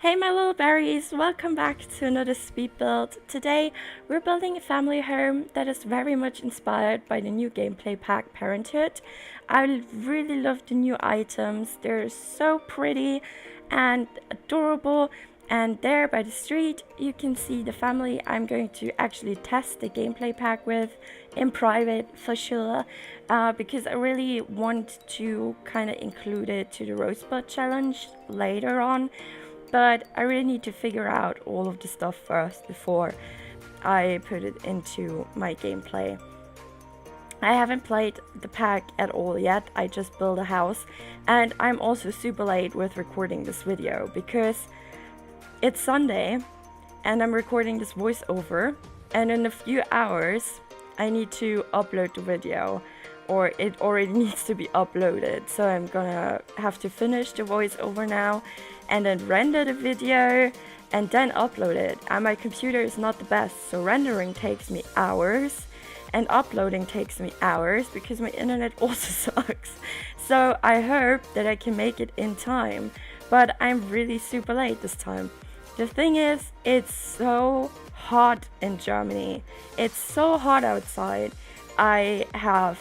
Hey my little berries, welcome back to another speed build. Today we're building a family home that is very much inspired by the new gameplay pack Parenthood. I really love the new items, they're so pretty and adorable, and there by the street you can see the family I'm going to actually test the gameplay pack with in private for sure, because I really want to kind of include it to the Rosebud challenge later on. But I really need to figure out all of the stuff first before I put it into my gameplay. I haven't played the pack at all yet, I just built a house, and I'm also super late with recording this video because it's Sunday and I'm recording this voiceover, and in a few hours I need to upload the video, or it already needs to be uploaded, so I'm gonna have to finish the voiceover now and then render the video and then upload it. And my computer is not the best, so rendering takes me hours and uploading takes me hours because my internet also sucks. So I hope that I can make it in time, but I'm really super late this time. The thing is, it's so hot in Germany. It's so hot outside. I have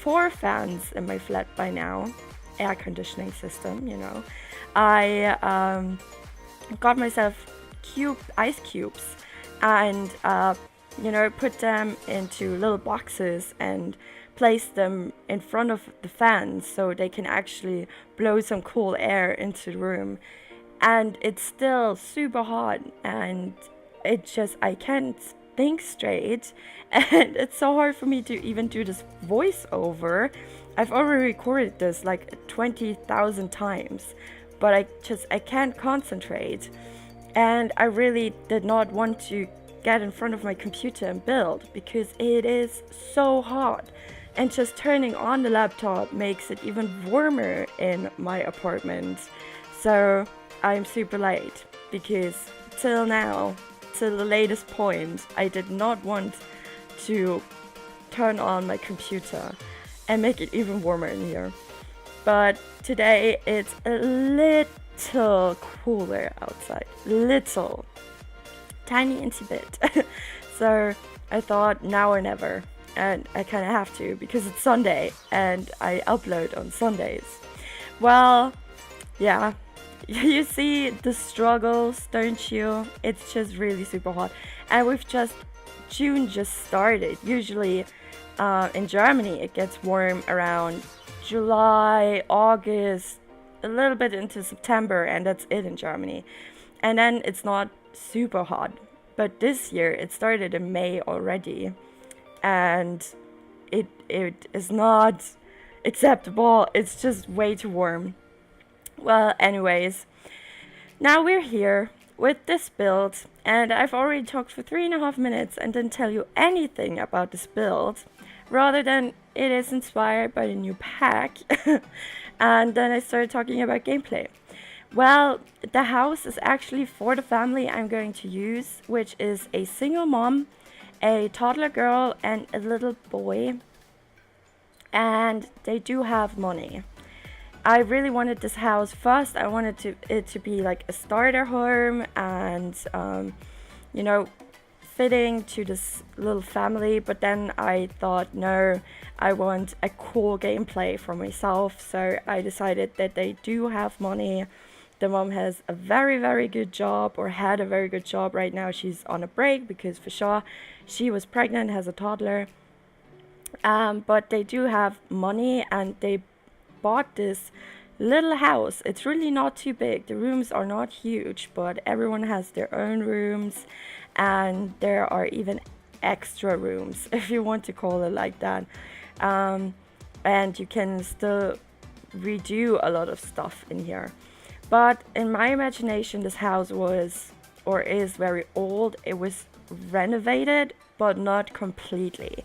4 fans in my flat by now, air conditioning system, you know. I got myself ice cubes and put them into little boxes and placed them in front of the fans so they can actually blow some cool air into the room. And it's still super hot, and I can't think straight, and it's so hard for me to even do this voiceover. I've already recorded this like 20,000 times, but I can't concentrate, and I really did not want to get in front of my computer and build because it is so hot, and just turning on the laptop makes it even warmer in my apartment. So I'm super late because till now, till the latest point, I did not want to turn on my computer and make it even warmer in here. But today it's a little cooler outside, little, tiny incy bit. So I thought now or never, and I kind of have to because it's Sunday and I upload on Sundays. Well, yeah. You see the struggles, don't you? It's just really super hot, and June just started. Usually in Germany it gets warm around July, August, a little bit into September, and that's it in Germany, and then it's not super hot. But this year it started in May already, and it is not acceptable. It's just way too warm. Well, anyways, now we're here with this build, and I've already talked for 3.5 minutes and didn't tell you anything about this build, rather than it is inspired by the new pack. And then I started talking about gameplay. Well, the house is actually for the family I'm going to use, which is a single mom, a toddler girl, and a little boy, and they do have money. I really wanted this house. First, I wanted it to be like a starter home and, fitting to this little family. But then I thought, no, I want a cool gameplay for myself. So I decided that they do have money. The mom has a very, very good job, or had a very good job. Right now she's on a break because for sure she was pregnant, has a toddler. But they do have money, and they bought this little house. It's really not too big. The rooms are not huge, but everyone has their own rooms, and there are even extra rooms, if you want to call it like that. And you can still redo a lot of stuff in here. But in my imagination, this house was, or is, very old. It was renovated, but not completely.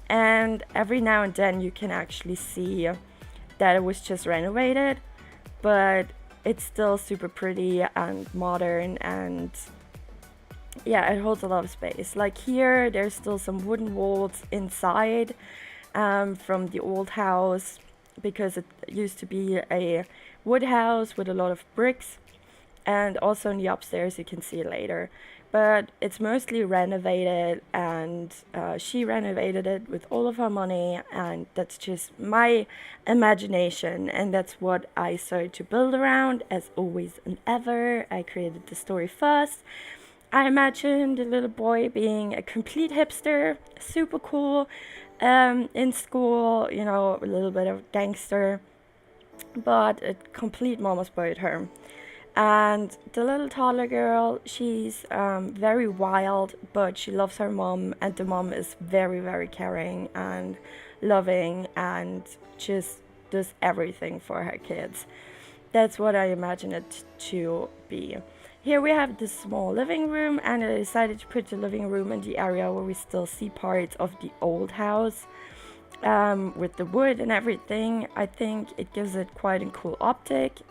And every now and then you can actually see that it was just renovated, but it's still super pretty and modern, and yeah, it holds a lot of space. Like here, there's still some wooden walls inside from the old house, because it used to be a wood house with a lot of bricks, and also in the upstairs you can see it later. But it's mostly renovated, and she renovated it with all of her money, and that's just my imagination, and that's what I started to build around. As always and ever, I created the story first. I imagined the little boy being a complete hipster, super cool, in school, you know, a little bit of gangster, but a complete mama's boy at home. And the little toddler girl, she's very wild, but she loves her mom, and the mom is very, very caring and loving and just does everything for her kids. That's what I imagine it to be. Here we have this small living room, and I decided to put the living room in the area where we still see parts of the old house, with the wood and everything. I think it gives it quite a cool optic.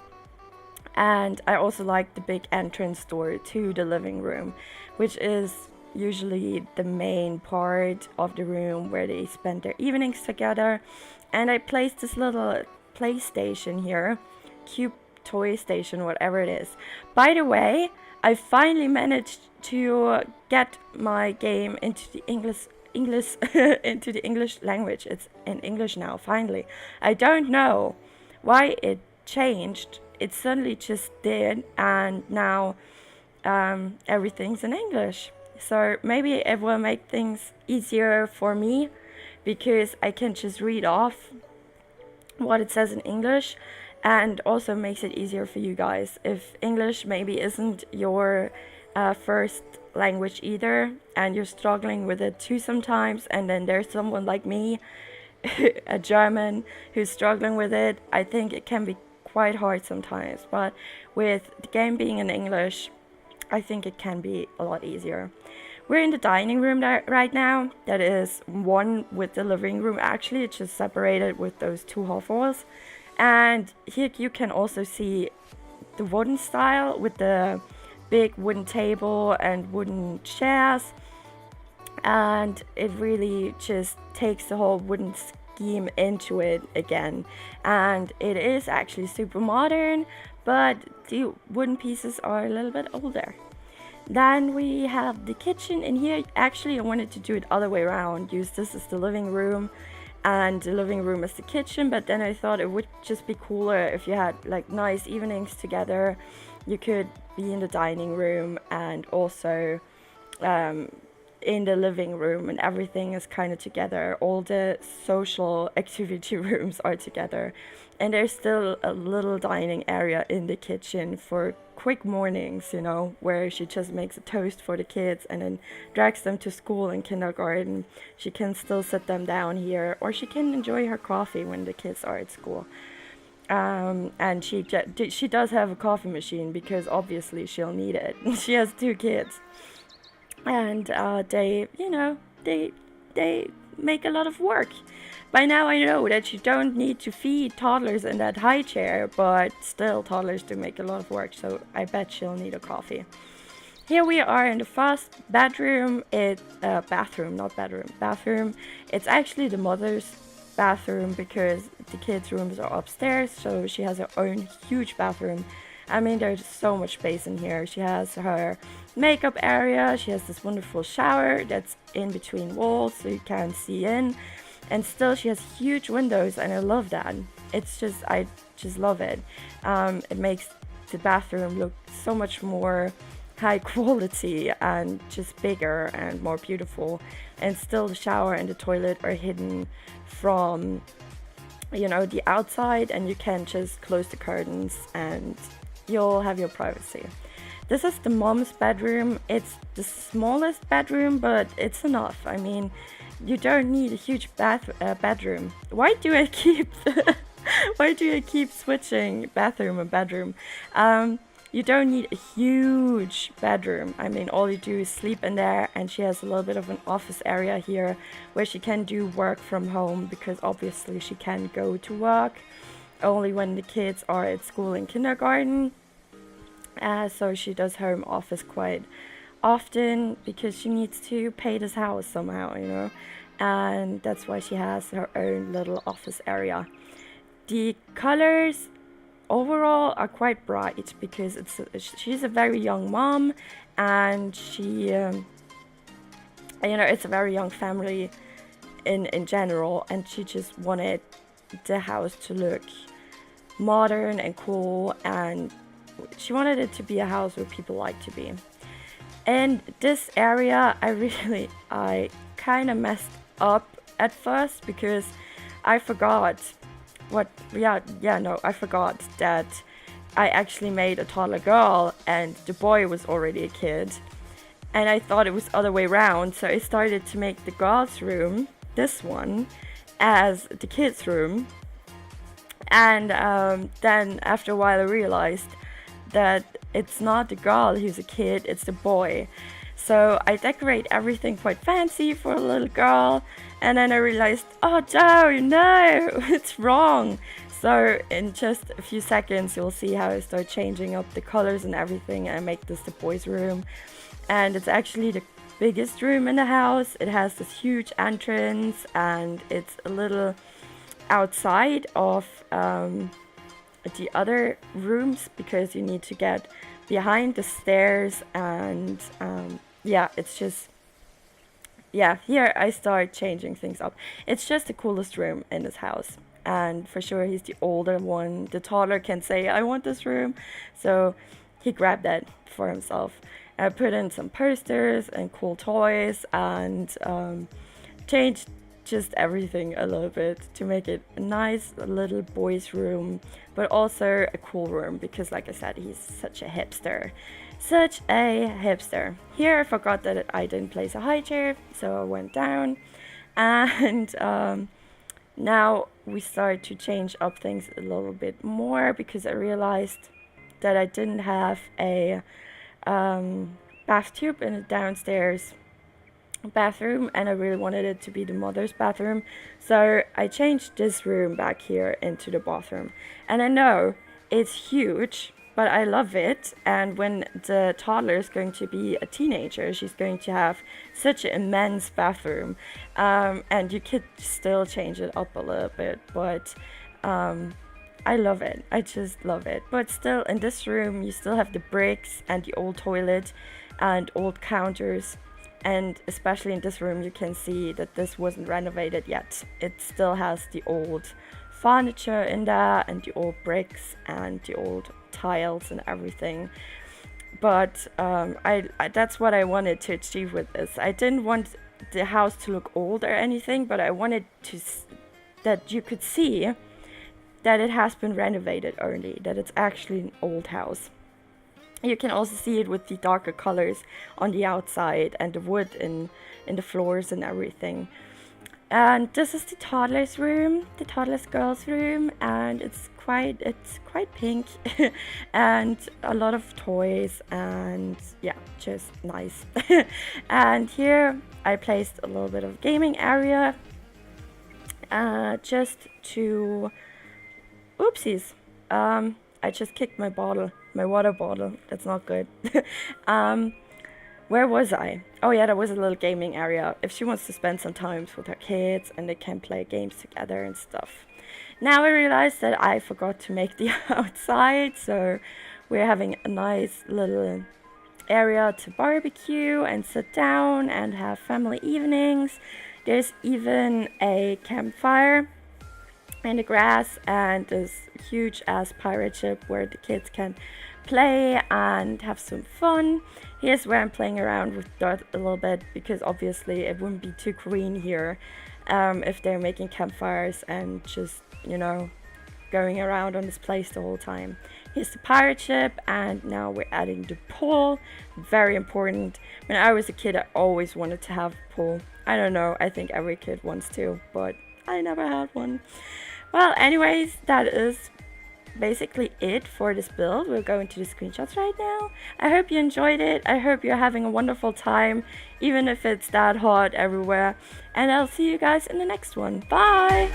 And I also like the big entrance door to the living room, which is usually the main part of the room where they spend their evenings together. And I placed this little PlayStation here, cube toy station, whatever it is. By the way, I finally managed to get my game into the English into the English language. It's in English now, finally. I don't know why it changed. It suddenly just did, and now everything's in English. So maybe it will make things easier for me, because I can just read off what it says in English, and also makes it easier for you guys if English maybe isn't your first language either, and you're struggling with it too sometimes, and then there's someone like me, a German, who's struggling with it. I think it can be quite hard sometimes, but with the game being in English, I think it can be a lot easier. We're in the dining room right now. That is one with the living room. Actually, it's just separated with those two half walls. And here you can also see the wooden style with the big wooden table and wooden chairs. And it really just takes the whole wooden scheme into it again. And it is actually super modern, but the wooden pieces are a little bit older. Then we have the kitchen in here. Actually, I wanted to do it other way around, use this as the living room and the living room as the kitchen, but then I thought it would just be cooler if you had like nice evenings together. You could be in the dining room and also in the living room, and everything is kind of together. All the social activity rooms are together, and there's still a little dining area in the kitchen for quick mornings, you know, where she just makes a toast for the kids and then drags them to school and kindergarten. She can still sit them down here, or she can enjoy her coffee when the kids are at school. And she does have a coffee machine, because obviously she'll need it. She has 2 kids, and they make a lot of work. By now I know that you don't need to feed toddlers in that high chair, but still toddlers do make a lot of work, so I bet she'll need a coffee. Here we are in the first bedroom. It's bathroom, not bedroom, bathroom. It's actually the mother's bathroom, because the kids' rooms are upstairs, so she has her own huge bathroom. I mean, there's so much space in here. She has her makeup area. She has this wonderful shower that's in between walls, so you can see in. And still, she has huge windows, and I love that. I just love it. It makes the bathroom look so much more high quality and just bigger and more beautiful. And still, the shower and the toilet are hidden from, the outside, and you can just close the curtains and you'll have your privacy. This is the mom's bedroom. It's the smallest bedroom, but it's enough. I mean, you don't need a huge bedroom. Why do I keep switching bathroom and bedroom? You don't need a huge bedroom. I mean, all you do is sleep in there, and she has a little bit of an office area here where she can do work from home, because obviously she can go to work only when the kids are at school and kindergarten. So she does home office quite often, because she needs to pay this house somehow, and that's why she has her own little office area. The colors overall are quite bright because she's a very young mom, and she it's a very young family in general, and she just wanted the house to look modern and cool, and she wanted it to be a house where people like to be. And this area, I kind of messed up at first because I forgot I forgot that I actually made a toddler girl and the boy was already a kid. And I thought it was other way around, so I started to make the girl's room, this one, as the kid's room. And then after a while I realized that it's not the girl who's a kid, it's the boy. So I decorate everything quite fancy for a little girl, and then I realized, oh no, it's wrong. So in just a few seconds you'll see how I start changing up the colors and everything, and I make this the boy's room. And it's actually the biggest room in the house. It has this huge entrance, and it's a little outside of the other rooms because you need to get behind the stairs. And it's just, here I start changing things up. It's just the coolest room in this house, and for sure he's the older one. The toddler can say, I want this room, so he grabbed that for himself. I put in some posters and cool toys, and changed just everything a little bit to make it a nice little boy's room, but also a cool room because, like I said, he's such a hipster. Here I forgot that I didn't place a high chair, so I went down, and now we start to change up things a little bit more because I realized that I didn't have a bath tube in the downstairs bathroom, and I really wanted it to be the mother's bathroom, so I changed this room back here into the bathroom. And I know it's huge, but I love it, and when the toddler is going to be a teenager, she's going to have such an immense bathroom, and you could still change it up a little bit, but I love it. I just love it. But still, in this room, you still have the bricks and the old toilet and old counters. And especially in this room, you can see that this wasn't renovated yet. It still has the old furniture in there, and the old bricks and the old tiles and everything. But that's what I wanted to achieve with this. I didn't want the house to look old or anything, but I wanted that you could see that it has been renovated only, that it's actually an old house. You can also see it with the darker colors on the outside and the wood in the floors and everything. And this is the toddler's room, the toddler's girl's room, and it's quite pink and a lot of toys, and just nice. And here I placed a little bit of gaming area, just to oopsies. I just kicked my water bottle. That's not good. Where was I? Oh yeah, there was a little gaming area if she wants to spend some time with her kids and they can play games together and stuff. Now I realized that I forgot to make the outside, so we're having a nice little area to barbecue and sit down and have family evenings. There's even a campfire in the grass and this huge ass pirate ship where the kids can play and have some fun. Here's where I'm playing around with dirt a little bit because obviously it wouldn't be too green here if they're making campfires and just, going around on this place the whole time. Here's the pirate ship, and now we're adding the pool. Very important. When I was a kid, I always wanted to have a pool. I don't know, I think every kid wants to, but I never had one. Well, anyways, that is basically it for this build. We're going to the screenshots right now. I hope you enjoyed it. I hope you're having a wonderful time, even if it's that hot everywhere. And I'll see you guys in the next one. Bye!